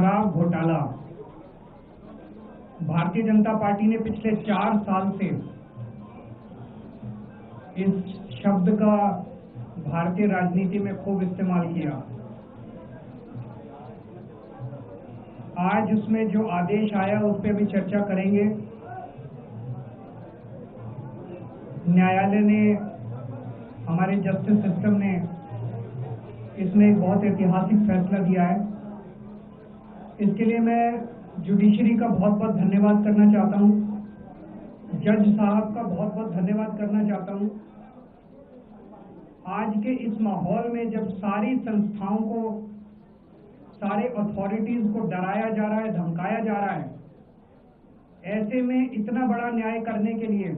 शराब घोटाला। भारतीय जनता पार्टी ने पिछले 4 साल से इस शब्द का भारतीय राजनीति में खूब इस्तेमाल किया। आज उसमें जो आदेश आया उस पर भी चर्चा करेंगे। न्यायालय ने, हमारे जस्टिस सिस्टम ने इसमें एक बहुत ऐतिहासिक फैसला दिया है। इसके लिए मैं जुडिशरी का बहुत बहुत धन्यवाद करना चाहता हूं, जज साहब का बहुत बहुत धन्यवाद करना चाहता हूं। आज के इस माहौल में जब सारी संस्थाओं को, सारे अथॉरिटीज को डराया जा रहा है, धमकाया जा रहा है, ऐसे में इतना बड़ा न्याय करने के लिए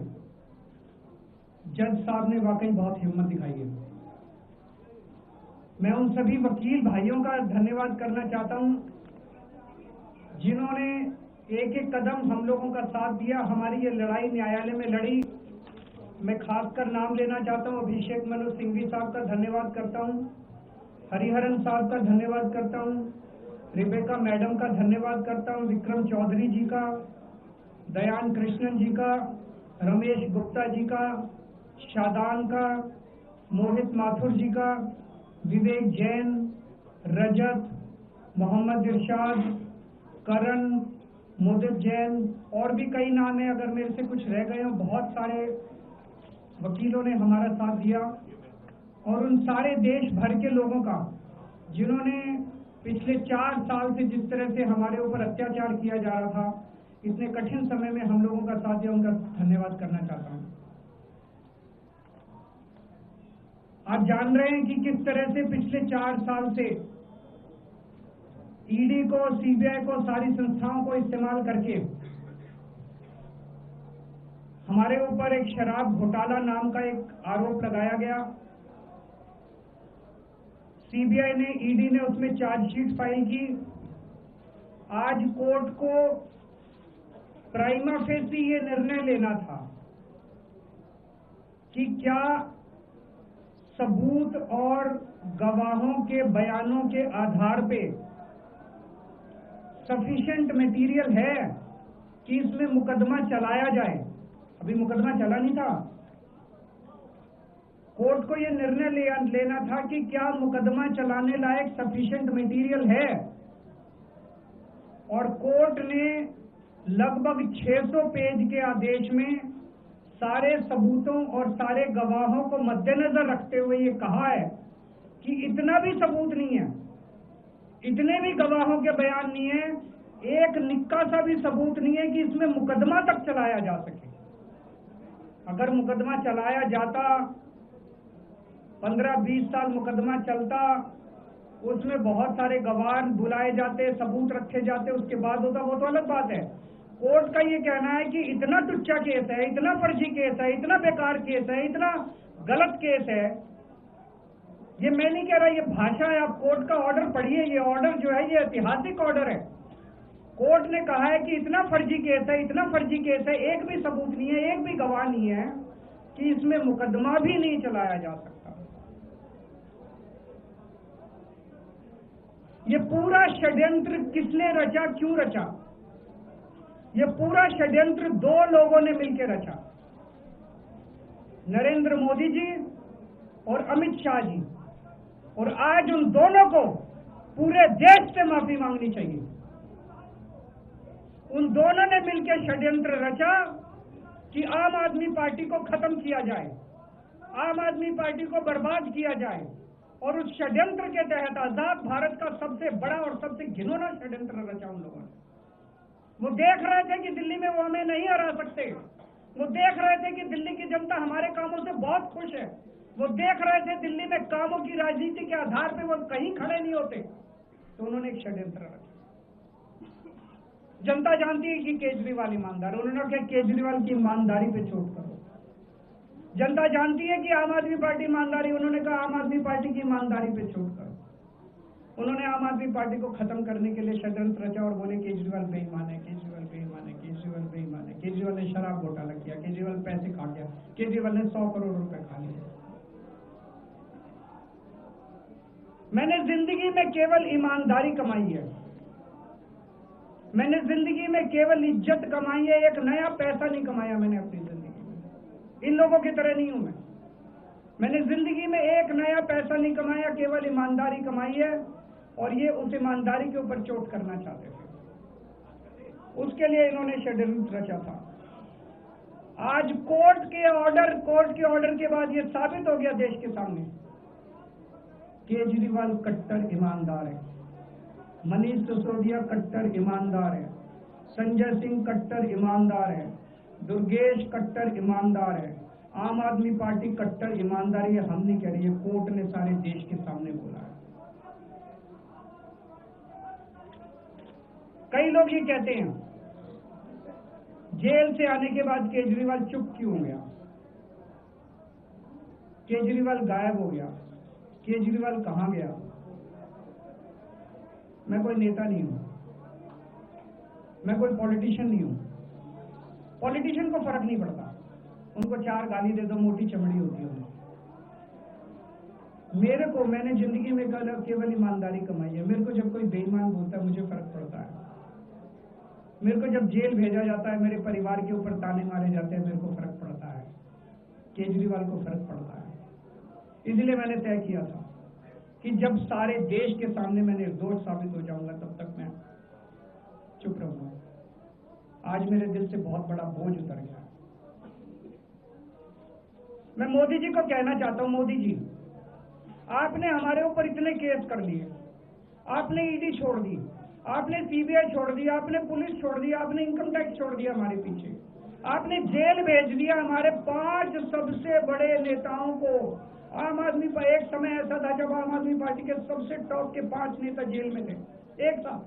जज साहब ने वाकई बहुत हिम्मत दिखाई है। मैं उन सभी वकील भाइयों का धन्यवाद करना चाहता हूं जिन्होंने एक एक कदम हम लोगों का साथ दिया, हमारी ये लड़ाई न्यायालय में लड़ी। मैं खासकर नाम लेना चाहता हूं, अभिषेक मनु सिंघवी साहब का धन्यवाद करता हूं, हरिहरन साहब का धन्यवाद करता हूं, रिबेका मैडम का धन्यवाद करता हूं, विक्रम चौधरी जी का, दयान कृष्णन जी का, रमेश गुप्ता जी का, शादान का, मोहित माथुर जी का, विवेक जैन, रजत, मोहम्मद इरशाद, करण, मुदित जैन और भी कई नाम है, अगर मेरे से कुछ रह गए हो। बहुत सारे वकीलों ने हमारा साथ दिया और उन सारे देश भर के लोगों का जिन्होंने पिछले 4 साल से जिस तरह से हमारे ऊपर अत्याचार किया जा रहा था, इतने कठिन समय में हम लोगों का साथ दिया, उनका धन्यवाद करना चाहता हूं। आप जान रहे हैं कि किस तरह से पिछले 4 साल से ईडी को, सीबीआई को, सारी संस्थाओं को इस्तेमाल करके हमारे ऊपर एक शराब घोटाला नाम का एक आरोप लगाया गया। सीबीआई ने, ईडी ने उसमें चार्जशीट फाइल की। आज कोर्ट को प्राइमा फेसी ये निर्णय लेना था कि क्या सबूत और गवाहों के बयानों के आधार पे सफिशिएंट मटेरियल है कि इसमें मुकदमा चलाया जाए। अभी मुकदमा चला नहीं था। कोर्ट को यह निर्णय लेना था कि क्या मुकदमा चलाने लायक सफिशिएंट मटेरियल है, और कोर्ट ने लगभग 600 पेज के आदेश में सारे सबूतों और सारे गवाहों को मद्देनजर रखते हुए ये कहा है कि इतना भी सबूत नहीं है, इतने भी गवाहों के बयान नहीं है, एक निक्का सा भी सबूत नहीं है कि इसमें मुकदमा तक चलाया जा सके। अगर मुकदमा चलाया जाता, 15-20 साल मुकदमा चलता, उसमें बहुत सारे गवाह बुलाए जाते, सबूत रखे जाते, उसके बाद होता, वो तो अलग बात है। कोर्ट का ये कहना है कि इतना टुच्चा केस है, इतना फर्जी केस है, इतना बेकार केस है, इतना गलत केस है। ये मैं नहीं कह रहा, ये भाषा है। आप कोर्ट का ऑर्डर पढ़िए। ये ऑर्डर जो है ये ऐतिहासिक ऑर्डर है। कोर्ट ने कहा है कि इतना फर्जी केस है, इतना फर्जी केस है, एक भी सबूत नहीं है, एक भी गवाह नहीं है कि इसमें मुकदमा भी नहीं चलाया जा सकता। ये पूरा षड्यंत्र किसने रचा, क्यों रचा? ये पूरा षड्यंत्र 2 लोगों ने मिलकर रचा, नरेंद्र मोदी जी और अमित शाह जी। और आज उन दोनों को पूरे देश से माफी मांगनी चाहिए। उन दोनों ने मिलकर षड्यंत्र रचा कि आम आदमी पार्टी को खत्म किया जाए, आम आदमी पार्टी को बर्बाद किया जाए। और उस षड्यंत्र के तहत आजाद भारत का सबसे बड़ा और सबसे घिनौना षड्यंत्र रचा उन लोगों ने। वो देख रहे थे कि दिल्ली में वो हमें नहीं हरा सकते। वो देख रहे थे कि दिल्ली की जनता हमारे कामों से बहुत खुश है। वो देख रहे थे दिल्ली में कामों की राजनीति के आधार पे वो कहीं खड़े नहीं होते। तो उन्होंने एक षड्यंत्र रचा। जनता जानती है कि केजरीवाल ईमानदार, उन्होंने कहा केजरीवाल की ईमानदारी पे चोट करो। जनता जानती है कि आम आदमी पार्टी ईमानदारी, उन्होंने कहा आम आदमी पार्टी की ईमानदारी पे चोट करो। उन्होंने आम आदमी पार्टी को खत्म करने के लिए षड्यंत्र रचा और बोले केजरीवाल बेईमान है, केजरीवाल बेईमान है, केजरीवाल बेईमान है, केजरीवाल ने शराब घोटाला किया, केजरीवाल पैसे खा गया, केजरीवाल ने 100 करोड़ रुपए खा लिए। मैंने जिंदगी में केवल ईमानदारी कमाई है। मैंने जिंदगी में केवल इज्जत कमाई है, एक नया पैसा नहीं कमाया मैंने अपनी जिंदगी में। इन लोगों की तरह नहीं हूं मैं। मैंने जिंदगी में एक नया पैसा नहीं कमाया, केवल ईमानदारी कमाई है, और ये उस ईमानदारी के ऊपर चोट करना चाहते थे। उसके लिए इन्होंने षड्यंत्र रचा था। आज कोर्ट के ऑर्डर के बाद ये साबित हो गया देश के सामने, केजरीवाल कट्टर ईमानदार है, मनीष सिसोदिया कट्टर ईमानदार है, संजय सिंह कट्टर ईमानदार है, दुर्गेश कट्टर ईमानदार है, आम आदमी पार्टी कट्टर ईमानदारी है। हम नहीं कह रही है, कोर्ट ने सारे देश के सामने बोला है। कई लोग ये कहते हैं जेल से आने के बाद केजरीवाल चुप क्यों हो गया, केजरीवाल गायब हो गया, केजरीवाल कहां गया। मैं कोई नेता नहीं हूं, मैं कोई पॉलिटिशियन नहीं हूं। पॉलिटिशियन को फर्क नहीं पड़ता, उनको 4 गाली दे दो, मोटी चमड़ी होती है। मैंने जिंदगी में केवल ईमानदारी कमाई है। मेरे को जब कोई बेईमान बोलता है मुझे फर्क पड़ता है। मेरे को जब जेल भेजा जाता है, मेरे परिवार के ऊपर ताने मारे जाते हैं, मेरे को फर्क पड़ता है। केजरीवाल को फर्क पड़ता है। इसलिए मैंने तय किया था कि जब सारे देश के सामने मैं निर्दोष साबित हो जाऊंगा, तब तक मैं चुप रहूंगा। आज मेरे दिल से बहुत बड़ा बोझ उतर गया। मैं मोदी जी को कहना चाहता हूं, मोदी जी, आपने हमारे ऊपर इतने केस कर लिए, आपने ईडी छोड़ दी, आपने सीबीआई छोड़ दी, आपने पुलिस छोड़ दी, आपने इनकम टैक्स छोड़ दिया हमारे पीछे, आपने जेल भेज दिया हमारे 5 सबसे बड़े नेताओं को। आम आदमी पर एक समय ऐसा था जब आम आदमी पार्टी के सबसे टॉप के 5 नेता जेल में थे एक साथ।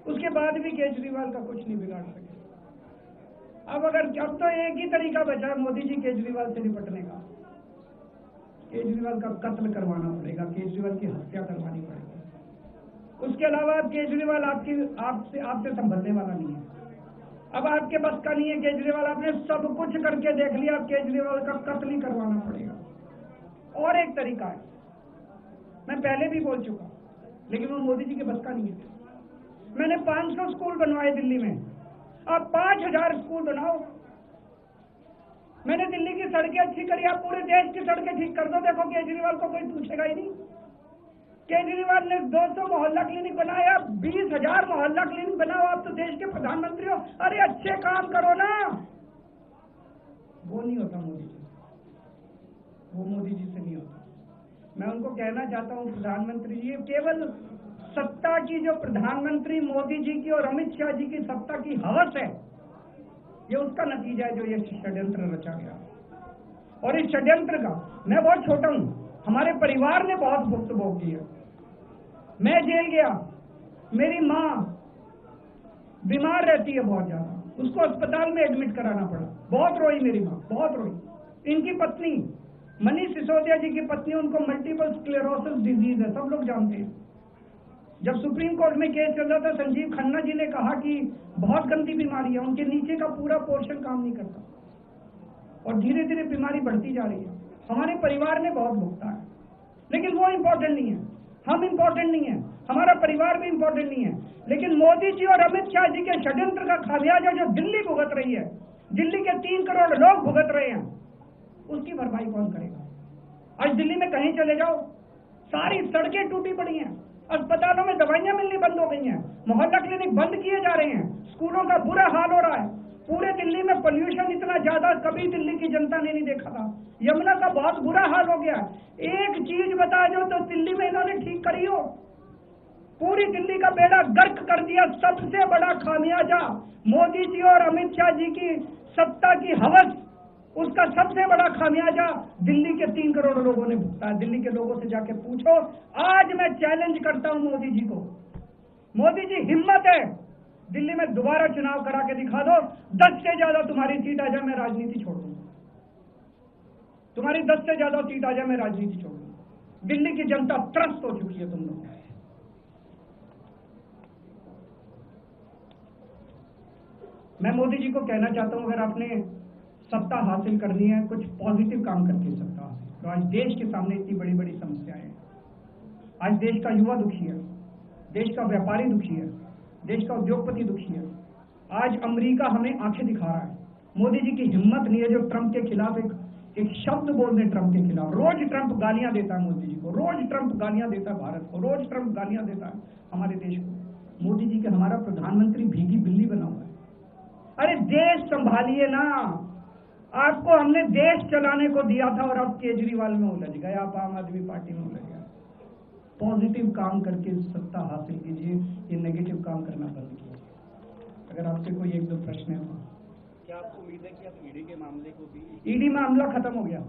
उसके बाद भी केजरीवाल का कुछ नहीं बिगाड़ सके। अब तो एक ही तरीका बचा है मोदी जी केजरीवाल से निपटने का, केजरीवाल का कत्ल करवाना पड़ेगा, केजरीवाल की हत्या करवानी पड़ेगी। उसके अलावा केजरीवाल आपसे संभलने वाला नहीं है। अब आपके बस का नहीं है केजरीवाल, आपने सब कुछ करके देख लिया, अब केजरीवाल का कत्ल ही करवाना पड़ेगा। और एक तरीका है, मैं पहले भी बोल चुका, लेकिन वो मोदी जी के बस का नहीं है। मैंने 500 स्कूल बनवाए दिल्ली में, आप 5000 स्कूल बनाओ। मैंने दिल्ली की सड़कें अच्छी करी, आप पूरे देश की सड़कें ठीक कर दो, देखो केजरीवाल को कोई पूछेगा ही नहीं। केजरीवाल ने 200 मोहल्ला क्लिनिक बनाया, 20,000 मोहल्ला क्लिनिक बनाओ, आप तो देश के प्रधानमंत्री हो, अरे अच्छे काम करो ना। वो नहीं होता मोदी जी, वो मोदी जी से नहीं होता। मैं उनको कहना चाहता हूं, प्रधानमंत्री जी, केवल सत्ता की जो प्रधानमंत्री मोदी जी की और अमित शाह जी की सत्ता की हवस है, ये उसका नतीजा है जो ये षड्यंत्र रचा गया। और इस षड्यंत्र का मैं बहुत छोटा हूं, हमारे परिवार ने बहुत भुगतान की है। मैं जेल गया, मेरी माँ बीमार रहती है बहुत ज्यादा, उसको अस्पताल में एडमिट कराना पड़ा, बहुत रोई मेरी माँ, बहुत रोई। इनकी पत्नी मनीष सिसोदिया जी की पत्नी, उनको मल्टीपल स्क्लेरोसिस डिजीज है, सब लोग जानते हैं। जब सुप्रीम कोर्ट में केस चल रहा था, संजीव खन्ना जी ने कहा कि बहुत गंदी बीमारी है, उनके नीचे का पूरा पोर्शन काम नहीं करता और धीरे धीरे बीमारी बढ़ती जा रही है। हमारे परिवार ने बहुत भुगता है, लेकिन वो इम्पोर्टेंट नहीं है, हम इम्पोर्टेंट नहीं है, हमारा परिवार भी इम्पोर्टेंट नहीं है। लेकिन मोदी जी और अमित शाह जी के षड्यंत्र का खामियाजा जो दिल्ली भुगत रही है, दिल्ली के 3 करोड़ लोग भुगत रहे हैं, उसकी भरपाई कौन करेगा। आज दिल्ली में कहीं चले जाओ, सारी सड़कें टूटी पड़ी हैं, अस्पतालों में दवाइयां मिलनी बंद हो गई हैं, मोहल्ला क्लिनिक बंद किए जा रहे हैं, स्कूलों का बुरा हाल हो रहा है। पूरे दिल्ली में पोल्यूशन इतना ज्यादा कभी दिल्ली की जनता ने नहीं देखा था। यमुना का बहुत बुरा हाल हो गया। एक चीज बता दो तो दिल्ली में इन्होंने ठीक करी हो, पूरी दिल्ली का बेड़ा गर्क कर दिया। सबसे बड़ा खामियाजा मोदी जी और अमित शाह जी की सत्ता की हवस, उसका सबसे बड़ा खामियाजा दिल्ली के 3 करोड़ लोगों ने भुगता है। दिल्ली के लोगों से जाके पूछो। आज मैं चैलेंज करता हूं मोदी जी को, मोदी जी हिम्मत है दिल्ली में दोबारा चुनाव करा के दिखा दो, 10 से ज्यादा तुम्हारी सीट आ जाए, मैं राजनीति छोड़ दूंगा। तुम्हारी 10 से ज्यादा सीट आ जाए, मैं राजनीति छोड़ दूंगा। दिल्ली की जनता त्रस्त हो चुकी है तुम लोग। मैं मोदी जी को कहना चाहता हूं, अगर आपने सत्ता हासिल करनी है, कुछ पॉजिटिव काम करके सत्ता हासिल। तो आज देश के सामने इतनी बड़ी बड़ी समस्याएं हैं। आज देश का युवा दुखी है, देश का व्यापारी दुखी है, देश का उद्योगपति दुखी है। आज अमेरिका हमें आंखें दिखा रहा है। मोदी जी की हिम्मत नहीं है जो ट्रंप के खिलाफ एक शब्द बोल दे ट्रंप के खिलाफ। रोज ट्रंप गालियां देता है मोदी जी को, रोज ट्रंप गालियां देता है भारत को, रोज ट्रंप गालियां देता है हमारे देश को। मोदी जी के हमारा प्रधानमंत्री भीगी बिल्ली बना हुआ है। अरे देश संभालिए ना, आपको हमने देश चलाने को दिया था और आप केजरीवाल में उलझ गए, आप आम आदमी पार्टी में उलझ गए। पॉजिटिव काम करके सत्ता हासिल कीजिए, ये नेगेटिव काम करना बंद कीजिए। अगर आपसे कोई एक दो प्रश्न है तो क्या आपको उम्मीद है कि आप ईडी के मामले को भी? ईडी मामला खत्म हो गया।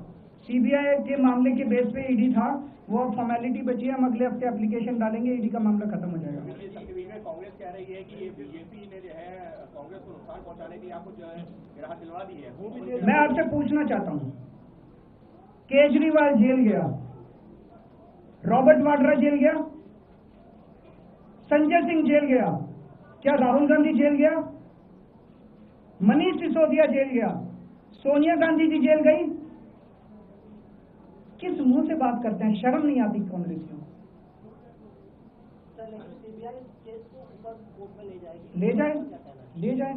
सीबीआई के मामले के बेस पे ईडी था, वो फॉर्मेलिटी बची है। हम अगले हफ्ते एप्लीकेशन डालेंगे, ईडी का मामला खत्म हो जाएगा। कांग्रेस कह रही है कि ये बीजेपी ने जो है कांग्रेस को नुकसान पहुंचाने की आपको जो है राहत दिलवा दी है। वो भी मैं आपसे पूछना चाहता हूँ, केजरीवाल जेल गया, रॉबर्ट वाड्रा जेल गया, संजय सिंह जेल गया, क्या राहुल गांधी जेल गया, मनीष सिसोदिया जेल गया, सोनिया गांधी जी जेल गई? किस मुंह से बात करते हैं? शर्म नहीं आती कांग्रेसियों? ले जाए,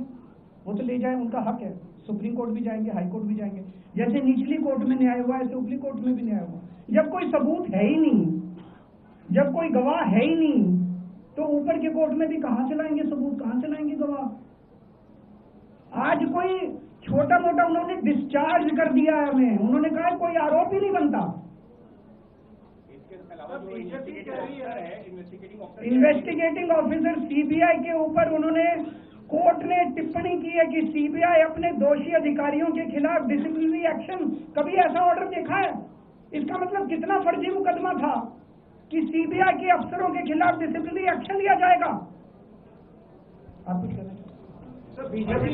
वो तो ले जाए, उनका हक है। सुप्रीम कोर्ट भी जाएंगे, हाई कोर्ट भी जाएंगे। जैसे निचली कोर्ट में न्याय हुआ ऐसे ऊपरी कोर्ट में भी न्याय हुआ। जब कोई सबूत है ही नहीं, जब कोई गवाह है ही नहीं, तो ऊपर के कोर्ट में भी कहां से लाएंगे सबूत, कहां से लाएंगे गवाह? आज कोई छोटा मोटा उन्होंने डिस्चार्ज कर दिया है हमें, उन्होंने कहा कोई आरोप ही नहीं बनता। इन्वेस्टिगेटिंग ऑफिसर सीबीआई के ऊपर उन्होंने, कोर्ट ने टिप्पणी की है कि सीबीआई अपने दोषी अधिकारियों के खिलाफ डिसिप्लिनरी एक्शन, कभी ऐसा ऑर्डर देखा है? इसका मतलब कितना फर्जी मुकदमा था कि सीबीआई के अफसरों के खिलाफ डिसिप्लिनरी एक्शन लिया जाएगा। आप कुछ कहना? बीजेपी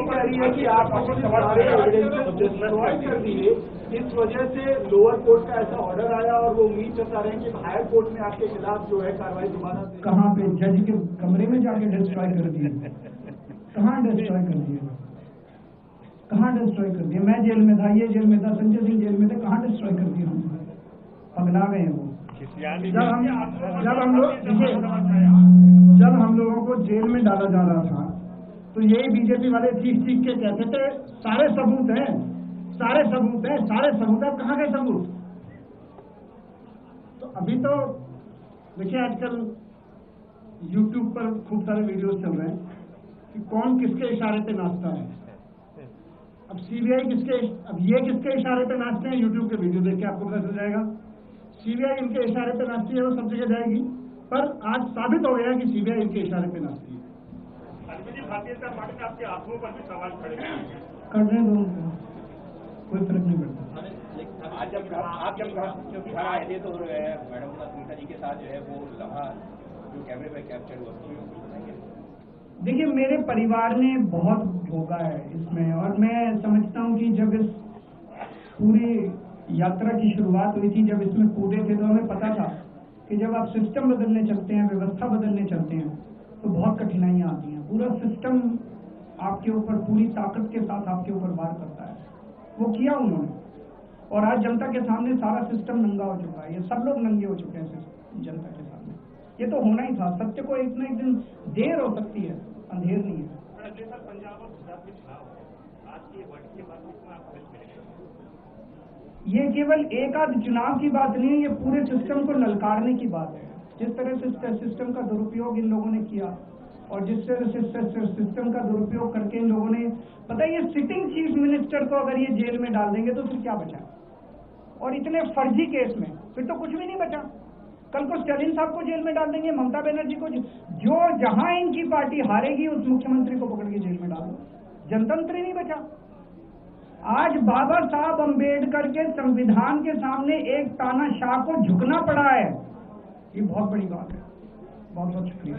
कह रही है कि आपको सारे एविडेंसेस डिस्ट्रॉय कर दिए, इस वजह से लोअर कोर्ट का ऐसा ऑर्डर आया और वो उम्मीद जता रहे हैं कि हायर कोर्ट में आपके खिलाफ जो है कार्रवाई दोबारा। कहाँ पे? जज के कमरे में जाके डिस्ट्रॉय कर दिए? कहाँ डिस्ट्रॉय कर दिए? कहाँ डिस्ट्रॉय कर दिए? मैं जेल में था, ये जेल में था, संजय सिंह जेल में थे, कहाँ डिस्ट्रॉय कर दिया? हम पगला गए हैं वो। जब हम लोगों को जेल में डाला जा रहा था तो यही बीजेपी वाले चीख के कहते थे सारे सबूत हैं, सारे सबूत हैं, सारे सबूत हैं। कहाँ गए सबूत? तो अभी तो देखिए आजकल YouTube पर खूब सारे वीडियोस चल रहे हैं कि कौन किसके इशारे पे नाचता है। अब सीबीआई ये किसके इशारे पे नाचते हैं? YouTube के वीडियो देख के आपको पता चल जाएगा। सीबीआई इनके इशारे पे नाचती है, वो सब जगह जाएगी। पर आज साबित हो गया कि सीबीआई इनके इशारे पे नाचती है। भारतीय जनता पार्टी ने आपके आंखों पर भी सवाल खड़े करने दो, कोई फर्क नहीं पड़ता। आज जब आप घर आए थे तो मैडम सुनीता जी के साथ जो है वो लम्हा जो कैमरे में कैप्चर हुआ, देखिए मेरे परिवार ने बहुत भोगा है इसमें, और मैं समझता हूँ कि जब इस पूरी यात्रा की शुरुआत हुई थी, जब इसमें कूदे थे, तो हमें पता था कि जब आप सिस्टम बदलने चलते हैं, व्यवस्था बदलने चलते हैं, तो बहुत कठिनाइयां आती हैं। पूरा सिस्टम आपके ऊपर पूरी ताकत के साथ आपके ऊपर वार करता है। वो किया उन्होंने, और आज जनता के सामने सारा सिस्टम नंगा हो चुका है। ये सब लोग नंगे हो चुके हैं जनता के सामने। ये तो होना ही था। सत्य को एक न एक दिन देर हो सकती है, अंधेर नहीं है। पंजाब और गुजरात में चुनाव है, आज की वर्ड के बाद ये केवल एक आध चुनाव की बात नहीं है, ये पूरे सिस्टम को ललकारने की बात है। जिस तरह से सिस्टम का दुरुपयोग इन लोगों ने किया, और जिस तरह से सिस्टम का दुरुपयोग करके इन लोगों ने, पता है, ये सिटिंग चीफ मिनिस्टर को अगर ये जेल में डाल देंगे तो फिर क्या बचा? और इतने फर्जी केस में फिर तो कुछ भी नहीं बचा। कल को स्टालिन साहब को जेल में डाल देंगे, ममता बनर्जी को, जो जहां इनकी पार्टी हारेगी उस मुख्यमंत्री को पकड़ के जेल में डाल दो। जनतंत्र ही नहीं बचा। आज बाबा साहब अंबेडकर के संविधान के सामने एक तानाशाह को झुकना पड़ा है। ये बहुत बड़ी बात है। बहुत बहुत शुक्रिया।